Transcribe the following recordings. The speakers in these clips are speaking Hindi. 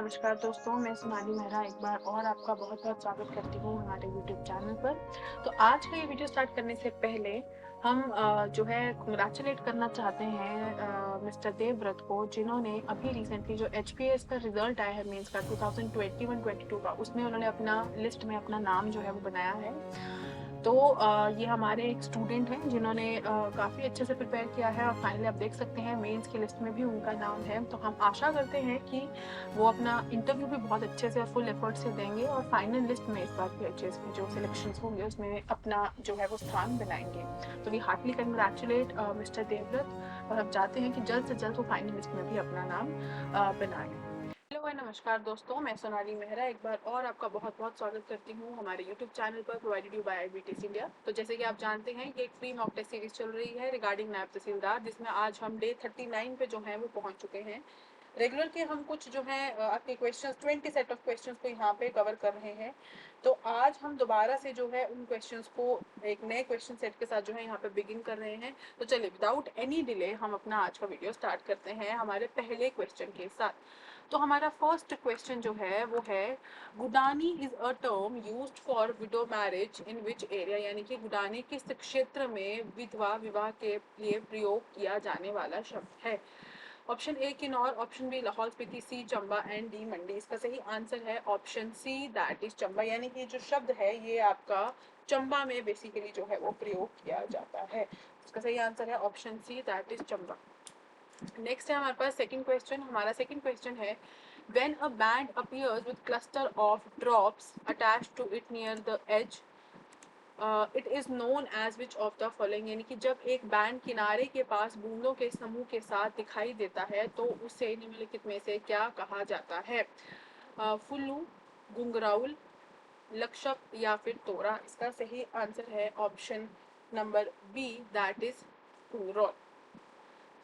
नमस्कार दोस्तों, मैं सोनाली मेहरा एक बार और आपका बहुत-बहुत स्वागत करती हूँ हमारे यूट्यूब चैनल पर। तो आज का ये वीडियो स्टार्ट करने से पहले हम जो है कांग्रेचुलेट करना चाहते हैं मिस्टर देवव्रत को, जिन्होंने अभी रिसेंटली जो एचपीएस का रिजल्ट आया है मेंस का 2021-22 का, उसमें उन्होंने अपना लिस्ट में अपना नाम जो है वो बनाया है। तो ये हमारे एक स्टूडेंट हैं जिन्होंने काफ़ी अच्छे से प्रिपेयर किया है और फाइनली आप देख सकते हैं मेंस की लिस्ट में भी उनका नाम है। तो हम आशा करते हैं कि वो अपना इंटरव्यू भी बहुत अच्छे से और फुल एफर्ट से देंगे और फाइनल लिस्ट में इस बार की एचएस की जो सिलेक्शंस होंगे उसमें अपना जो है वो स्थान बनाएंगे। तो we heartily congratulate mister Devvrat और हम चाहते हैं कि जल्द से जल्द वो फाइनल लिस्ट में भी अपना नाम बनाएं। हेलो और नमस्कार दोस्तों, मैं सोनाली मेहरा एक बार और आपका बहुत-बहुत स्वागत करती हूँ हमारे यूट्यूब चैनल पर प्रोवाइडेड यू बाय आईबीटीएस इंडिया। तो जैसे कि आप जानते हैं ये एक फ्री मॉक टेस्ट सीरीज चल रही है रिगार्डिंग नायब तहसीलदार, जिसमें आज हम डे 39 पे जो है वो पहुंच चुके हैं। रेगुलर के हम कुछ जो है आपके क्वेश्चंस 20 सेट ऑफ क्वेश्चंस को यहाँ पे कवर कर रहे हैं। तो आज हम दोबारा से जो है उन क्वेश्चंस को एक नए क्वेश्चन सेट के साथ जो है यहाँ पे बिगिन कर रहे हैं। तो चलिए विदाउट एनी डिले हम अपना आज का वीडियो स्टार्ट करते हैं हमारे पहले क्वेश्चन के साथ। तो हमारा फर्स्ट क्वेश्चन जो है वो है Gudani is a term used for widow marriage in which area, यानी कि गुडानी किस क्षेत्र में विधवा विवाह के लिए प्रयोग किया जाने वाला शब्द है। Option A Kinnaur, option B Lahaul Spiti, C Chamba and D Mandi. इसका सही आंसर है option C that is Chamba, यानी कि जो शब्द है ये आपका चंबा में बेसिकली जो है वो प्रयोग किया जाता है। इसका सही आंसर है option C that is Chamba. Next है हमारे पास सेकंड क्वेश्चन। हमारा सेकंड क्वेश्चन है when a band appears with cluster of drops attached to it near the edge it is known as which of the following, यानी कि जब एक बैंड किनारे के पास बूंदों के समूह के साथ दिखाई देता है तो उसे निम्नलिखित में से क्या कहा जाता है। फुल्लू, गुंगराउल, लक्षक या फिर तोरा। इसका सही आंसर है option number B that is Phungraul.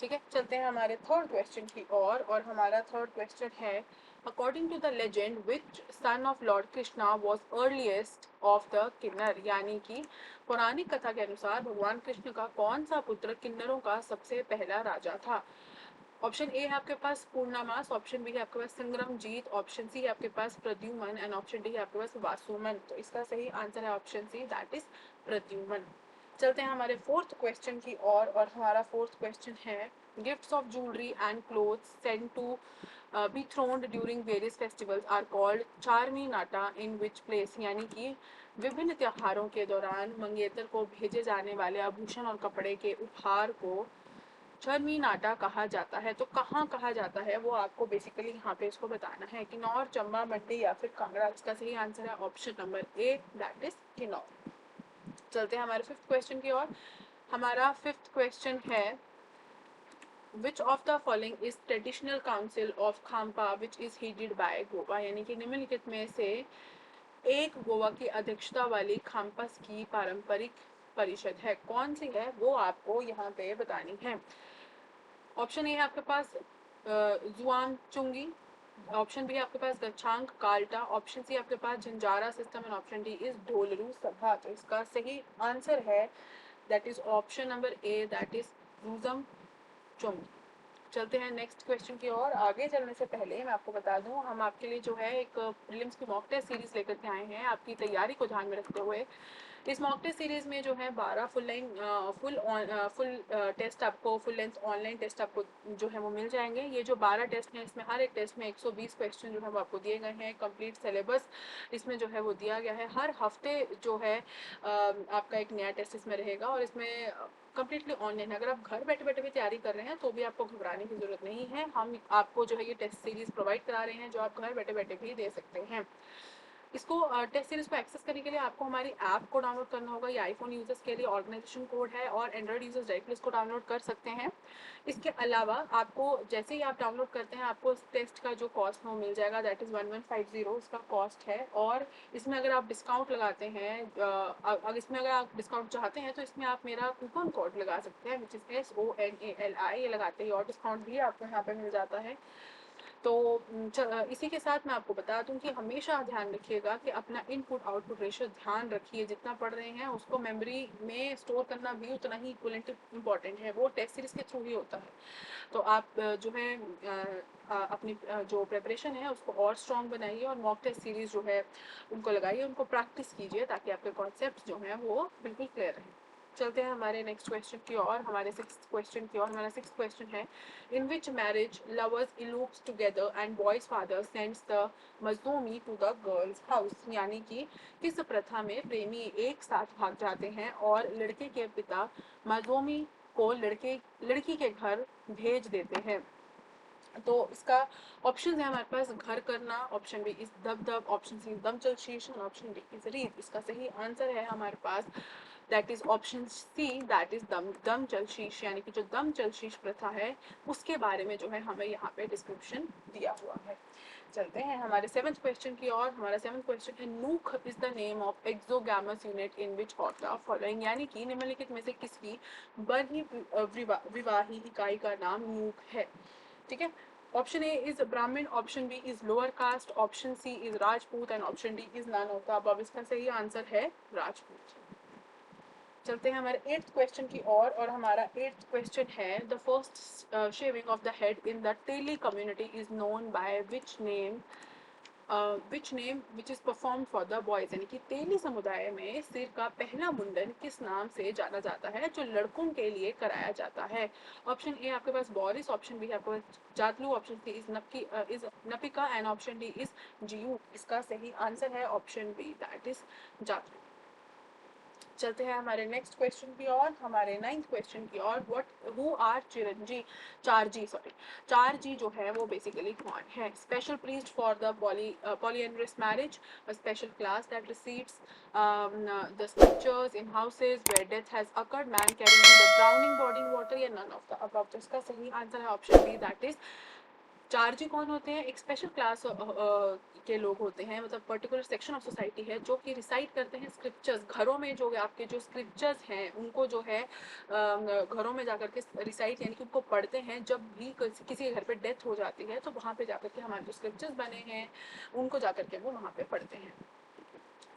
ठीक है, चलते हैं हमारे थर्ड क्वेश्चन की ओर और हमारा थर्ड क्वेश्चन है according to the legend which son of lord Krishna was earliest of the Kinnar, यानी कि पौराणिक कथा के अनुसार भगवान कृष्ण का कौन सा पुत्र किन्नरों का सबसे पहला राजा था। ऑप्शन ए है आपके पास पूर्णामास, ऑप्शन बी है आपके पास संग्रामजीत, ऑप्शन सी है आपके पास प्रद्युमन एंड ऑप्शन डी है आपके पास वासुमन। तो इसका सही आंसर है option C that is Pradyuman. चलते हैं हमारे फोर्थ क्वेश्चन की ओर और हमारा फोर्थ क्वेश्चन है gifts of jewellery and clothes sent to be thrown during various festivals are called Charmi Nata in which place, यानी कि विभिन्न त्योहारों के दौरान मंगेतर को भेजे जाने वाले आभूषण और कपड़े के उपहार को चरमी नाटा कहा जाता है। तो कहाँ कहा जाता है वो आपको बेसिकली यहाँ पे इसको बताना है, किन्नौर, चंबा, मंडी या फिर कांगड़ा। इसका सही आंसर है option number A that is Kinnaur. चलते हैं हमारे फिफ्थ क्वेश्चन की ओर। हमारा फिफ्थ क्वेश्चन है which of the following is traditional council of Khampa which is headed by Gova, यानी कि निम्नलिखित में से एक गोवा की अध्यक्षता वाली खाम्पास की पारंपरिक परिषद है, कौन सी है वो आपको यहाँ पे बतानी है। ऑप्शन ए है आपके पास जुआंग चुंगी, ऑप्शन बी है आपके पास गच्छांक काल्टा, ऑप्शन सी आपके पास Jhanjhara system and option D is Dholru Sabha. तो इसका सही आंसर है that is option number A that is Rujam Chungi. चलते हैं नेक्स्ट क्वेश्चन की ओर। आगे चलने से पहले मैं आपको बता दूं हम आपके लिए जो है एक प्रीलिम्स की मॉक टेस्ट सीरीज लेकर के आए हैं आपकी तैयारी को ध्यान में रखते हुए। इस मॉक टेस्ट सीरीज में जो है 12 फुल टेस्ट आपको फुल लेंथ ऑनलाइन टेस्ट आपको जो है वो मिल जाएंगे। ये जो 12 टेस्ट हैं इसमें हर एक टेस्ट में 120 क्वेश्चन जो है वो आपको दिए गए हैं। कंप्लीट सिलेबस इसमें जो है वो दिया गया है। हर हफ्ते जो है आपका एक नया टेस्ट इसमें रहेगा और इसमें कम्प्लीटली ऑनलाइन है। अगर आप घर बैठे बैठे भी तैयारी कर रहे हैं तो भी आपको घबराने की ज़रूरत नहीं है। हम आपको जो है ये टेस्ट सीरीज़ प्रोवाइड करा रहे हैं जो आप घर बैठे बैठे भी दे सकते हैं। इसको टेस्ट सीरीज को एक्सेस करने के लिए आपको हमारी ऐप को डाउनलोड करना होगा। ये आईफोन यूजर्स के लिए ऑर्गेनाइजेशन कोड है और एंड्रॉइड यूजर्स डायरेक्टली इसको डाउनलोड कर सकते हैं। इसके अलावा आपको जैसे ही आप डाउनलोड करते हैं आपको इस टेस्ट का जो कॉस्ट वो मिल जाएगा दैट इज़ 1150 इसका कॉस्ट है। और इसमें अगर आप डिस्काउंट लगाते हैं अगर इसमें अगर आप डिस्काउंट चाहते हैं तो इसमें आप मेरा कूपन कोड लगा सकते हैं विच इज़ SONALI। ये लगाते ही और डिस्काउंट भी आपको यहाँ पे मिल जाता है। तो इसी के साथ मैं आपको बता दूं कि हमेशा ध्यान रखिएगा कि अपना इनपुट आउटपुट रेशियो ध्यान रखिए, जितना पढ़ रहे हैं उसको मेमोरी में स्टोर करना भी उतना ही इक्वलेंट इम्पॉर्टेंट है, वो टेस्ट सीरीज के थ्रू ही होता है। तो आप जो है अपनी जो प्रेपरेशन है उसको और स्ट्रॉन्ग बनाइए और मॉक टेस्ट सीरीज जो है उनको लगाइए, उनको प्रैक्टिस कीजिए ताकि आपके कॉन्सेप्ट जो हैं वो बिल्कुल क्लियर रहें। चलते हैं हमारे नेक्स्ट क्वेश्चन की ओर, हमारे सिक्स्थ क्वेश्चन की ओर। हमारा सिक्स्थ क्वेश्चन है, in which marriage lovers elopes together and boy's father sends the Majdumi to the girl's house, यानी कि किस प्रथा में प्रेमी एक साथ भाग जाते हैं और लड़के के पिता मजदूमी को लड़की के घर भेज देते हैं। तो इसका ऑप्शन है हमारे पास घर करना, ऑप्शन बी इज दब, ऑप्शन सी दम चल शीश, ऑप्शन डी इज रीत। इसका सही आंसर है हमारे पास that is option C, that is Dam Chal शीश, यानी कि जो दम चल शीश प्रथा है उसके बारे में जो है हमें यहाँ पे डिस्क्रिप्शन दिया हुआ है। चलते हैं हमारे सेवंथ क्वेश्चन की ओर। हमारा सेवंथ क्वेश्चन है, Nookh is the name of exogamous unit in which of the following, यानी कि निम्नलिखित में से किसकी बर्ही विवाही इकाई का नाम नूख है। ठीक है, option A is Brahmin, option B is lower caste, option C is Rajput and option D is none of the above. इसका सही आंसर है राजपूत। चलते हैं हमारे एट्थ क्वेश्चन की ओर और हमारा एट्थ क्वेश्चन है, the first shaving of the head in the Teli community is known by which name which is perform for the boys, यानी कि तेली समुदाय में सिर का पहला मुंडन किस नाम से जाना जाता है जो लड़कों के लिए कराया जाता है। ऑप्शन ए आपके पास बोरिस, ऑप्शन बी आपके पास Jatlu, option C is Napika and option D is Jiyu. इसका सही आंसर है option B, that is Jatlu. चलते हैं हमारे नेक्स्ट क्वेश्चन की ओर, हमारे नाइन्थ क्वेश्चन की ओर। What who are Chiranji Charji sorry Charji जो है वो बेसिकली कौन है। Special priest for the polyandrous marriage, a special class that receives the scriptures in houses where death has occurred, man carrying the drowning body in water, या none of the above। तो इसका सही आंसर है ऑप्शन बी, दैट इज चार्जी। कौन होते हैं, एक स्पेशल क्लास के लोग होते हैं, मतलब पर्टिकुलर सेक्शन ऑफ सोसाइटी है जो कि रिसाइट करते हैं स्क्रिप्चर्स घरों में, जो आपके जो स्क्रिप्चर्स हैं उनको जो है घरों में जाकर के रिसाइट यानी कि उनको पढ़ते हैं। जब भी किसी के घर पे डेथ हो जाती है तो वहाँ पे जाकर के हमारे जो स्क्रिप्चर्स बने हैं उनको जाकर के वो वहाँ पे पढ़ते हैं।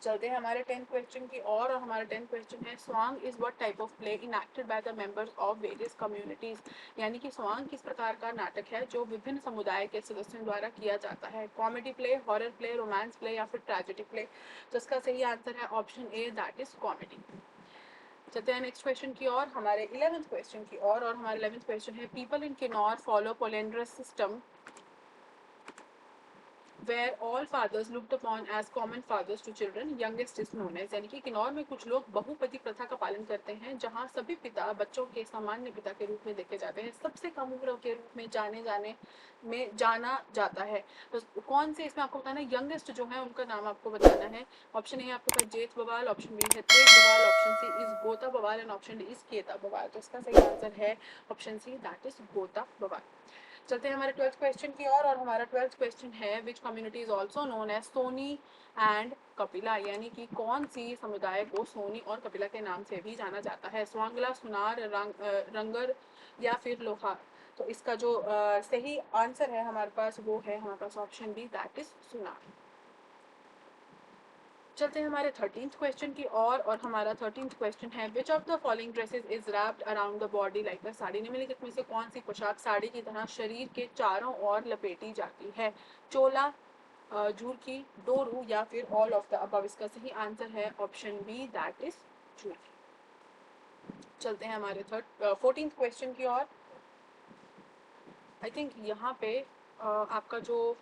चलते हैं हमारे 10th क्वेश्चन की और हमारा 10th क्वेश्चन है, Swang is what type of play enacted by the members of various communities, यानी कि स्वांग किस प्रकार का नाटक है जो विभिन्न समुदाय के सदस्यों द्वारा किया जाता है। Comedy play, horror play, romance play या फिर ट्रेजेडी प्ले। तो इसका सही आंसर है option A, that is comedy. चलते हैं नेक्स्ट क्वेश्चन की और हमारे 11th क्वेश्चन की और हमारा 11th क्वेश्चन है, people in Kinnaur follow polyandrous system where all fathers looked upon as common fathers to children, youngest is known as, यानी कि किन्नौर में कुछ लोग बहुपति प्रथा का पालन करते हैं जहाँ सभी पिता बच्चों के सामान्य पिता के रूप में देखे जाते हैं, सबसे कम उम्र के रूप में जाना जाता है। तो कौन से इसमें आपको बताना है, यंगेस्ट जो है उनका नाम आपको बताना है। ऑप्शन ए आपके पास जेठ बवाल, ऑप्शन बी है तेज बवाल, ऑप्शन सी इज गोता बवाल एंड ऑप्शन डी इज केता बवाल। तो इसका सही आंसर है ऑप्शन सी, दैट इज गोता बवाल। चलते हैं हमारे 12th क्वेश्चन की और हमारा 12th क्वेश्चन है, which community is also known as Soni and Kapila, यानी कि कौन सी समुदाय को सोनी और कपिला के नाम से भी जाना जाता है। स्वांगला, सुनार, रंगर या फिर लोहार। तो इसका जो सही आंसर है हमारे पास वो है हमारे पास ऑप्शन बी, दैट इज सुनार। चलते हैं हमारे 13th क्वेश्चन की और हमारा 13th क्वेश्चन है, which of the following dresses is wrapped around the body like a sari, निम्नलिखित में से कौन सी पोशाक साड़ी की तरह शरीर के चारों ओर लपेटी जाती है। चोला, झुरकी, डोरू या फिर ऑल ऑफ द अबव। इसका सही आंसर है ऑप्शन बी, दैट इज झुरकी। चलते हैं हमारे 14th क्वेश्चन की और आई थिंक यहाँ पे आपका जो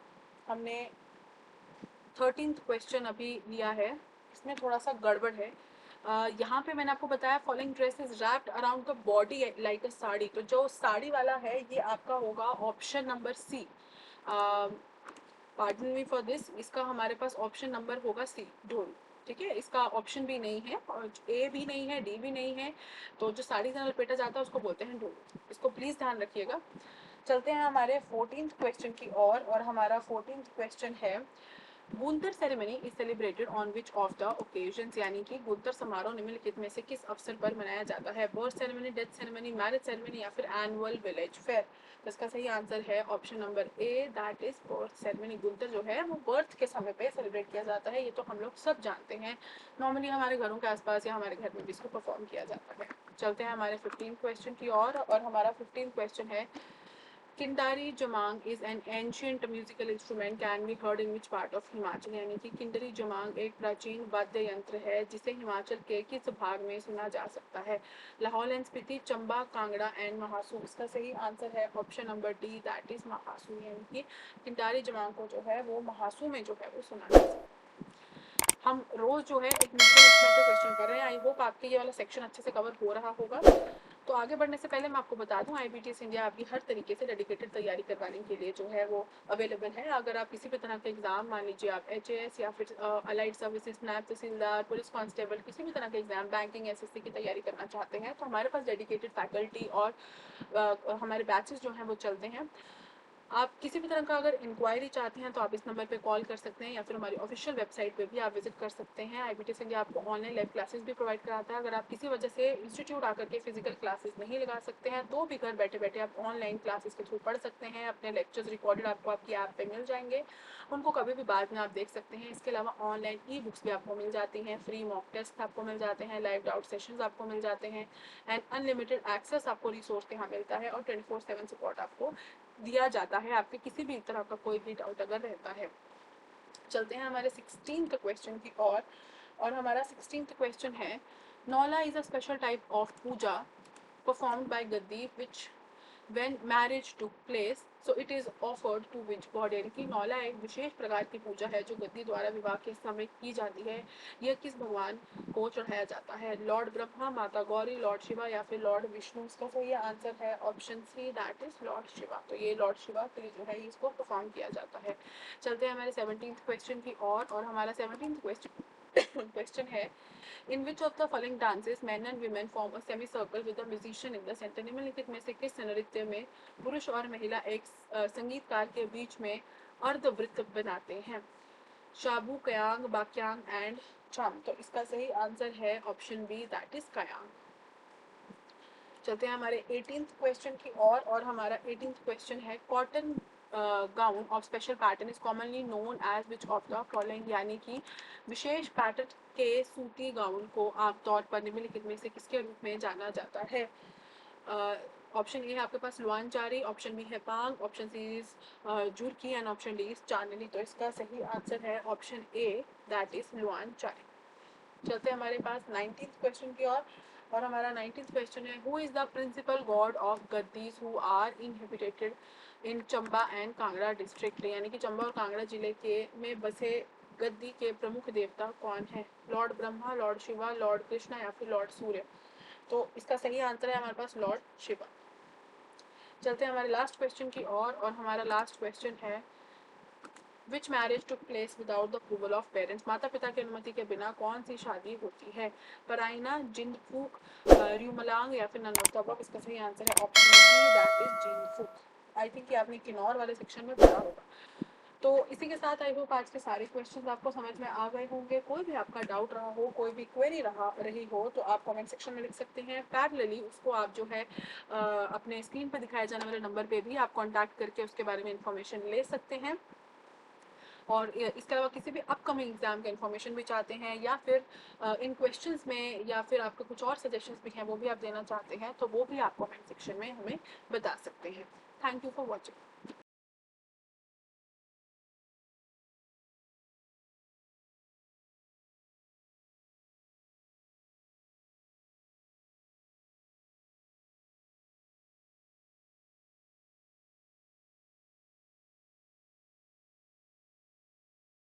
हमने 13th क्वेश्चन अभी लिया है इसमें थोड़ा सा गड़बड़ है। यहाँ पे मैंने आपको बताया following dresses wrapped around the body like a sari, तो जो साड़ी वाला है ये आपका होगा option number C. Pardon me for this, इसका हमारे पास ऑप्शन नंबर होगा सी, ढोल। ठीक है, इसका ऑप्शन भी नहीं है और ए भी नहीं है, डी भी नहीं है। तो जो साड़ी से लपेटा जाता है उसको बोलते हैं ढोल, इसको प्लीज ध्यान रखिएगा। चलते हैं हमारे 14th क्वेश्चन की और हमारा 14th क्वेश्चन है, Guntar ceremony is celebrated on which of the occasions, यानी कि गुंतर समारोह निम्नलिखित में से किस अवसर पर मनाया जाता है? Birth ceremony, death ceremony, marriage ceremony या फिर एनुअल विलेज फेयर। तो इसका सही आंसर है option number A, that is birth ceremony. Guntar जो है वो बर्थ के समय पे सेलिब्रेट किया जाता है, ये तो हम लोग सब जानते हैं। नॉर्मली हमारे घरों के आसपास या हमारे घर में भी इसको परफॉर्म किया जाता है। चलते हैं हमारे 15 क्वेश्चन की और हमारा 15 क्वेश्चन है Kindari Jamang is an ancient musical instrument can be heard in which part of Himachal, यानी कि किंडरी जमांग एक प्राचीन वाद्य यंत्र है जिसे हिमाचल के किस भाग में सुना जा सकता है? Lahaul and Spiti, Chamba, Kangra and Mahasu. इसका सही आंसर है option number D, that is Mahasu, यानी कि किंडारी जमांग को जो है वो महासू में जो है वो सुना जा सकता है। हम रोज जो है एक म्यूजिकल इंस्ट्रूमेंट पे क्वेश्चन कर रहे हैं। आई होप आपके ये वाला सेक्शन अच्छे से कवर हो रहा होगा। तो आगे बढ़ने से पहले मैं आपको बता दूं, IBTS इंडिया आपकी हर तरीके से डेडिकेटेड तैयारी करवाने के लिए जो है वो अवेलेबल है। अगर आप किसी भी तरह का एग्जाम, मान लीजिए आप HAS या फिर अलाइड सर्विसेज, नैब तहसीलदार, पुलिस कांस्टेबल, किसी भी तरह के एग्जाम, बैंकिंग, SSC की तैयारी करना चाहते हैं, तो हमारे पास डेडिकेटेड फैकल्टी और हमारे बैचेस जो हैं वो चलते हैं। आप किसी भी तरह का अगर इंक्वायरी चाहते हैं तो आप इस नंबर पे कॉल कर सकते हैं या फिर हमारी ऑफिशियल वेबसाइट पे भी आप विजिट कर सकते हैं। IBTS इंडिया आपको ऑनलाइन लाइव क्लासेस भी प्रोवाइड कराता है। अगर आप किसी वजह से इंस्टीट्यूट आकर के फिजिकल क्लासेस नहीं लगा सकते हैं तो भी घर बैठे बैठे आप ऑनलाइन क्लासेस के थ्रू पढ़ सकते हैं। अपने लेक्चर्स रिकॉर्डेड आपको आपकी ऐप पे मिल जाएंगे, उनको कभी भी बाद में आप देख सकते हैं। इसके अलावा ऑनलाइन ई-बुक्स भी आपको मिल जाती हैं, फ्री मॉक टेस्ट आपको मिल जाते हैं, लाइव डाउट सेशंस आपको मिल जाते हैं एंड अनलिमिटेड एक्सेस आपको रिसोर्स के यहाँ मिलता है और 24/7 सपोर्ट आपको दिया जाता है आपके किसी भी तरह का कोई भी डाउट अगर रहता है। चलते हैं हमारे 16th क्वेश्चन की और हमारा 16th क्वेश्चन है Naula is a special type of puja performed by Gaddi which when marriage took place so it is offered to which god, यानी कि नौला एक विशेष प्रकार की पूजा है जो गद्दी द्वारा विवाह के समय की जाती है। यह किस भगवान को चढ़ाया जाता है? लॉर्ड ब्रह्मा, माता गौरी, लॉर्ड शिवा या फिर लॉर्ड विष्णु। इसका सही आंसर है option C, that is lord Shiva. तो ये लॉर्ड शिवा के लिए जो है इसको परफॉर्म किया जाता है। चलते हैं हमारे 17th क्वेश्चन की और हमारा 17th क्वेश्चन है In which of the following dances men and women form a semicircle with a musician in the center? निम्नलिखित में से किस नृत्य में पुरुष और महिला एक संगीतकार के बीच में अर्धवृत्त बनाते हैं? शाबू, कयांग, बाक्यांग एंड चाम। तो इसका सही आंसर है ऑप्शन बी, दैट इज कयांग। चलते हैं हमारे 18th क्वेश्चन की और हमारा 18th क्वेश्चन है cotton gown of special pattern is commonly known as which of the following, यानी कि विशेष पैटर्न के सूती गाउन को आमतौर पर निम्नलिखित में से किसके रूप में जाना जाता है? ऑप्शन ए है आपके पास लुआनचारी, ऑप्शन बी है Pang, option C is Jurki and option D is Chandni. तो इसका सही आंसर है option A, that is Luanchari. चलते हैं हमारे पास 19th क्वेश्चन की और हमारा 19th क्वेश्चन है who is the principal god of Gaddis who are inhabited in Chamba and Kangra district, यानी कि चंबा और कांगड़ा जिले के में बसे गद्दी के प्रमुख देवता कौन है? Lord Brahma, Lord Shiva, Lord Krishna या फिर लॉर्ड सूर्य। तो इसका सही आंसर है हमारे पास लॉर्ड शिवा। चलते हैं हमारे लास्ट क्वेश्चन की और हमारा लास्ट क्वेश्चन है which marriage took place without the approval of parents, माता पिता की अनुमति के बिना कौन सी शादी होती है? पराइना, जिंदफूक, र्यूमलांग या फिर नन ऑफ द अबव। इसका सही आंसर है option B, that is Jindphuk. I think आपने किन्नौर वाले सेक्शन में पढ़ा होगा। तो इसी के साथ आई होप आज के सारे क्वेश्चंस आपको समझ में आ गए होंगे। कोई भी आपका डाउट रहा हो, कोई भी क्वेरी रही हो तो आप कमेंट सेक्शन में लिख सकते हैं। पैरेलली उसको आप जो है अपने स्क्रीन पर दिखाए जाने वाले नंबर पे भी आप कांटेक्ट करके उसके बारे में इंफॉर्मेशन ले सकते हैं। और इसके अलावा किसी भी अपकमिंग एग्जाम का इन्फॉर्मेशन भी चाहते हैं या फिर इन क्वेश्चंस में या फिर आपके कुछ और सजेशंस भी हैं वो भी आप देना चाहते हैं तो वो भी आप कमेंट सेक्शन में हमें बता सकते हैं। Thank you for watching.